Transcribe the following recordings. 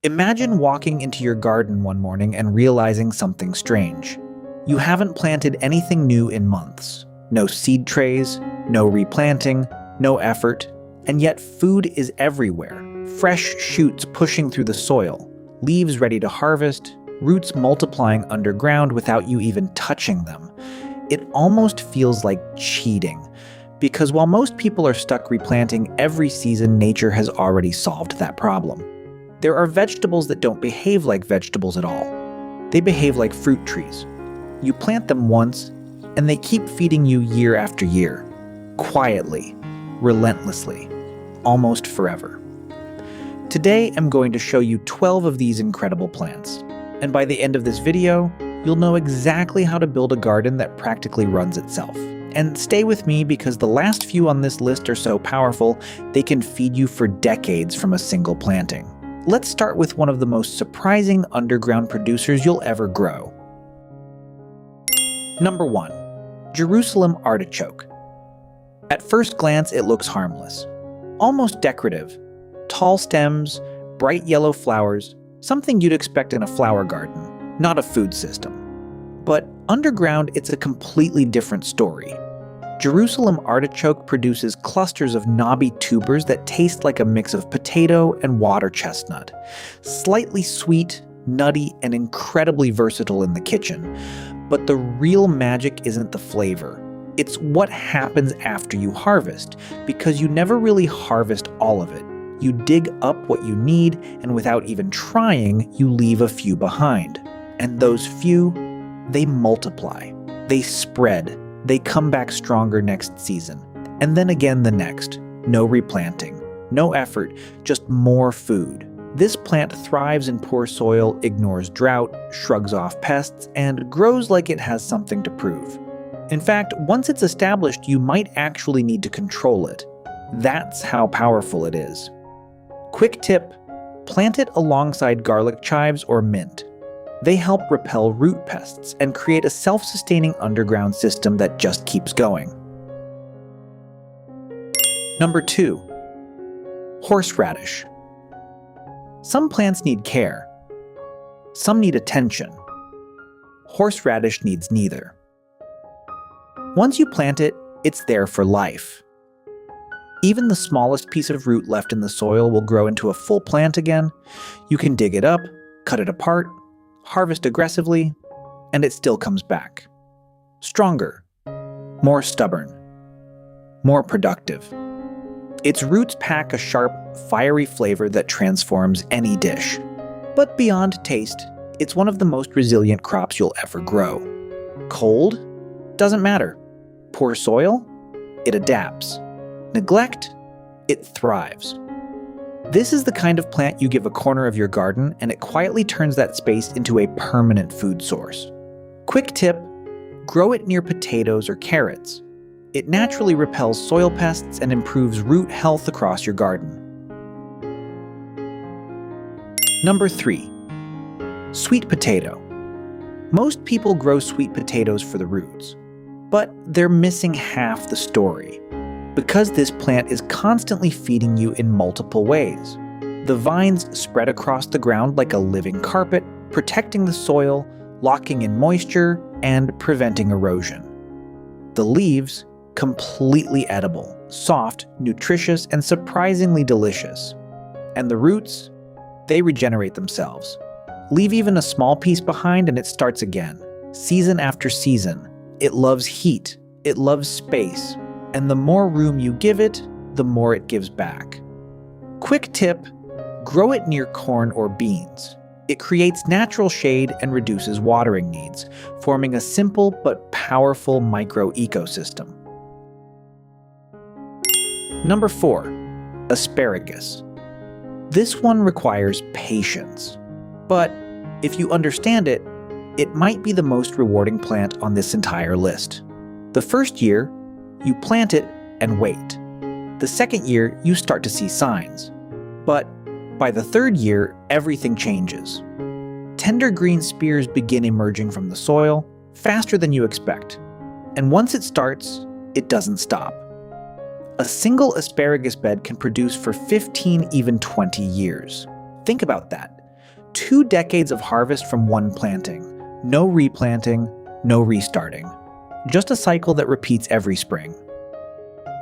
Imagine walking into your garden one morning and realizing something strange. You haven't planted anything new in months. No seed trays, no replanting, no effort, and yet food is everywhere. Fresh shoots pushing through the soil, leaves ready to harvest, roots multiplying underground without you even touching them. It almost feels like cheating, because while most people are stuck replanting every season, nature has already solved that problem. There are vegetables that don't behave like vegetables at all. They behave like fruit trees. You plant them once, and they keep feeding you year after year, quietly, relentlessly, almost forever. Today, I'm going to show you 12 of these incredible plants, and by the end of this video, you'll know exactly how to build a garden that practically runs itself. And stay with me because the last few on this list are so powerful, they can feed you for decades from a single planting. Let's start with one of the most surprising underground producers you'll ever grow. Number 1. Jerusalem Artichoke. At first glance, it looks harmless. Almost decorative. Tall stems, bright yellow flowers, something you'd expect in a flower garden, not a food system. But underground, it's a completely different story. Jerusalem Artichoke produces clusters of knobby tubers that taste like a mix of potato and water chestnut. Slightly sweet, nutty, and incredibly versatile in the kitchen. But the real magic isn't the flavor. It's what happens after you harvest, because you never really harvest all of it. You dig up what you need, and without even trying, you leave a few behind. And those few, they multiply. They spread. They come back stronger next season, and then again the next. No replanting, no effort, just more food. This plant thrives in poor soil, ignores drought, shrugs off pests, and grows like it has something to prove. In fact, once it's established, you might actually need to control it. That's how powerful it is. Quick tip: plant it alongside garlic chives or mint. They help repel root pests and create a self-sustaining underground system that just keeps going. Number 2. Horseradish. Some plants need care. Some need attention. Horseradish needs neither. Once you plant it, it's there for life. Even the smallest piece of root left in the soil will grow into a full plant again. You can dig it up, cut it apart, harvest aggressively, and it still comes back. Stronger, more stubborn, more productive. Its roots pack a sharp, fiery flavor that transforms any dish. But beyond taste, it's one of the most resilient crops you'll ever grow. Cold? Doesn't matter. Poor soil? It adapts. Neglect? It thrives. This is the kind of plant you give a corner of your garden, and it quietly turns that space into a permanent food source. Quick tip: grow it near potatoes or carrots. It naturally repels soil pests and improves root health across your garden. Number 3. Sweet potato. Most people grow sweet potatoes for the roots, but they're missing half the story. Because this plant is constantly feeding you in multiple ways. The vines spread across the ground like a living carpet, protecting the soil, locking in moisture, and preventing erosion. The leaves, completely edible, soft, nutritious, and surprisingly delicious. And the roots, they regenerate themselves. Leave even a small piece behind and it starts again. Season after season. It loves heat. It loves space. And the more room you give it, the more it gives back. Quick tip: grow it near corn or beans. It creates natural shade and reduces watering needs, forming a simple but powerful micro-ecosystem. Number 4. Asparagus. This one requires patience. But if you understand it, it might be the most rewarding plant on this entire list. The first year, you plant it and wait. The second year, you start to see signs. But by the third year, everything changes. Tender green spears begin emerging from the soil, faster than you expect. And once it starts, it doesn't stop. A single asparagus bed can produce for 15, even 20 years. Think about that. 2 decades of harvest from one planting. No replanting, no restarting. Just a cycle that repeats every spring.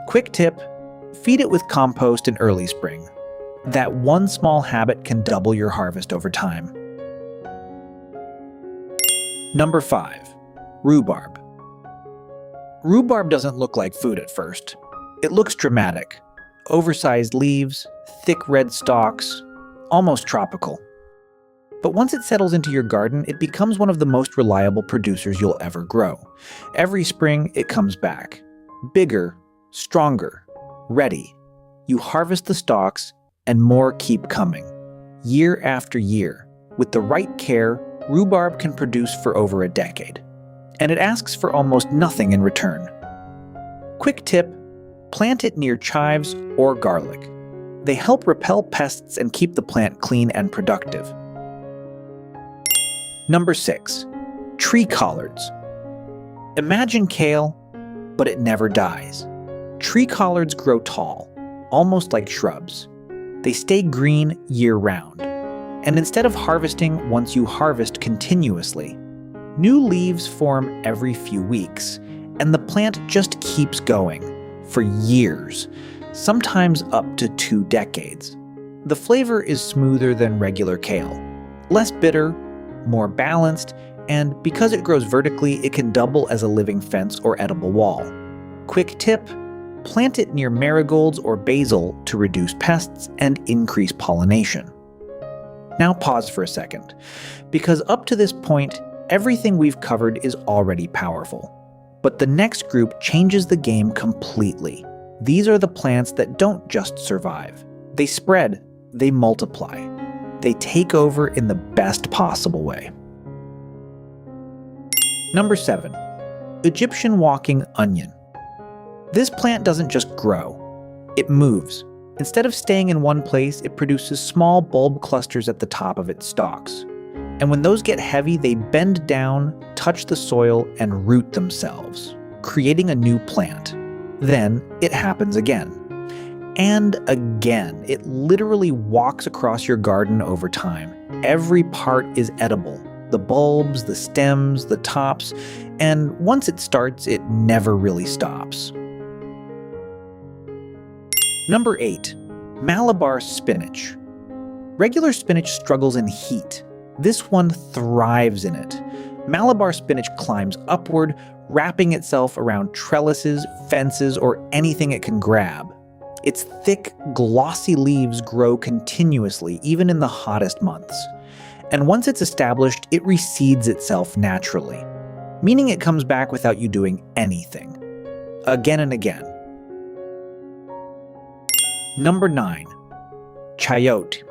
Quick tip, feed it with compost in early spring. That one small habit can double your harvest over time. Number 5. Rhubarb. Rhubarb doesn't look like food at first. It looks dramatic. Oversized leaves, thick red stalks, almost tropical. But once it settles into your garden, it becomes one of the most reliable producers you'll ever grow. Every spring, it comes back. Bigger, stronger, ready. You harvest the stalks, and more keep coming. Year after year. With the right care, rhubarb can produce for over a decade. And it asks for almost nothing in return. Quick tip, plant it near chives or garlic. They help repel pests and keep the plant clean and productive. Number 6. Tree collards. Imagine kale, but it never dies. Tree collards grow tall, almost like shrubs. They stay green year-round. And instead of harvesting once you harvest continuously, new leaves form every few weeks, and the plant just keeps going for years, sometimes up to 2 decades. The flavor is smoother than regular kale, less bitter, more balanced, and because it grows vertically, it can double as a living fence or edible wall. Quick tip, plant it near marigolds or basil to reduce pests and increase pollination. Now pause for a second, because up to this point, everything we've covered is already powerful. But the next group changes the game completely. These are the plants that don't just survive. They spread, they multiply, they take over in the best possible way. Number 7. Egyptian walking onion. This plant doesn't just grow, it moves. Instead of staying in one place, it produces small bulb clusters at the top of its stalks. And when those get heavy, they bend down, touch the soil, and root themselves, creating a new plant. Then it happens again. And again. It literally walks across your garden over time. Every part is edible. The bulbs, the stems, the tops, and once it starts, it never really stops. Number 8. Malabar spinach. Regular spinach struggles in heat. This one thrives in it. Malabar spinach climbs upward, wrapping itself around trellises, fences, or anything it can grab. Its thick, glossy leaves grow continuously, even in the hottest months. And once it's established, it reseeds itself naturally, meaning it comes back without you doing anything. Again and again. Number 9. Chayote.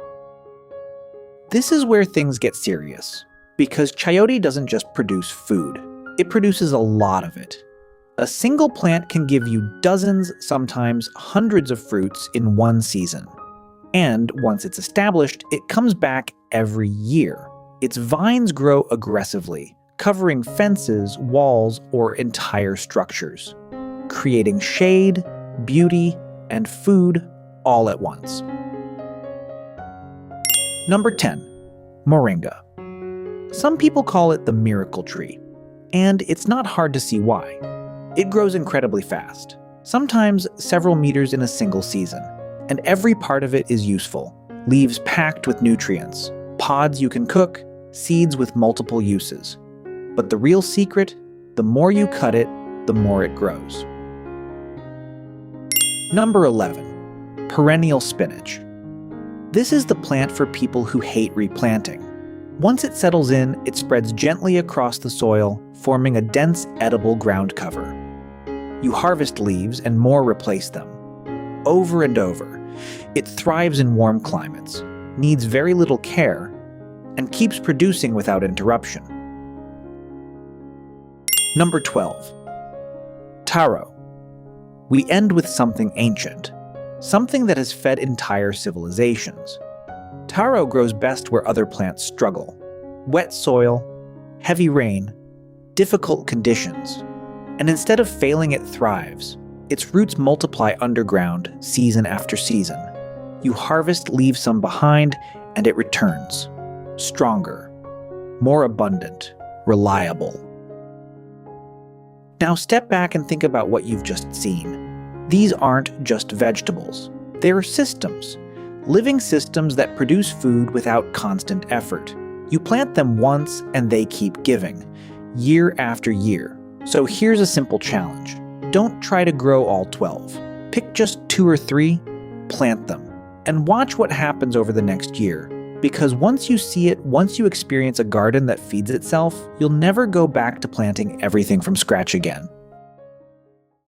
This is where things get serious, because chayote doesn't just produce food, it produces a lot of it. A single plant can give you dozens, sometimes hundreds of fruits in one season. And once it's established, it comes back every year. Its vines grow aggressively, covering fences, walls, or entire structures, creating shade, beauty, and food all at once. Number 10. Moringa. Some people call it the miracle tree, and it's not hard to see why. It grows incredibly fast, sometimes several meters in a single season, and every part of it is useful. Leaves packed with nutrients, pods you can cook, seeds with multiple uses. But the real secret, the more you cut it, the more it grows. Number 11. Perennial spinach. This is the plant for people who hate replanting. Once it settles in, it spreads gently across the soil, forming a dense, edible ground cover. You harvest leaves and more replace them. Over and over. It thrives in warm climates, needs very little care, and keeps producing without interruption. Number 12. Taro. We end with something ancient, something that has fed entire civilizations. Taro grows best where other plants struggle. Wet soil, heavy rain, difficult conditions. And instead of failing, it thrives. Its roots multiply underground season after season. You harvest, leave some behind, and it returns. stronger, more abundant, reliable. Now step back and think about what you've just seen. These aren't just vegetables. They're systems. Living systems that produce food without constant effort. You plant them once and they keep giving, year after year. So here's a simple challenge. Don't try to grow all 12. Pick just 2 or 3, plant them, and watch what happens over the next year. Because once you experience a garden that feeds itself, you'll never go back to planting everything from scratch again.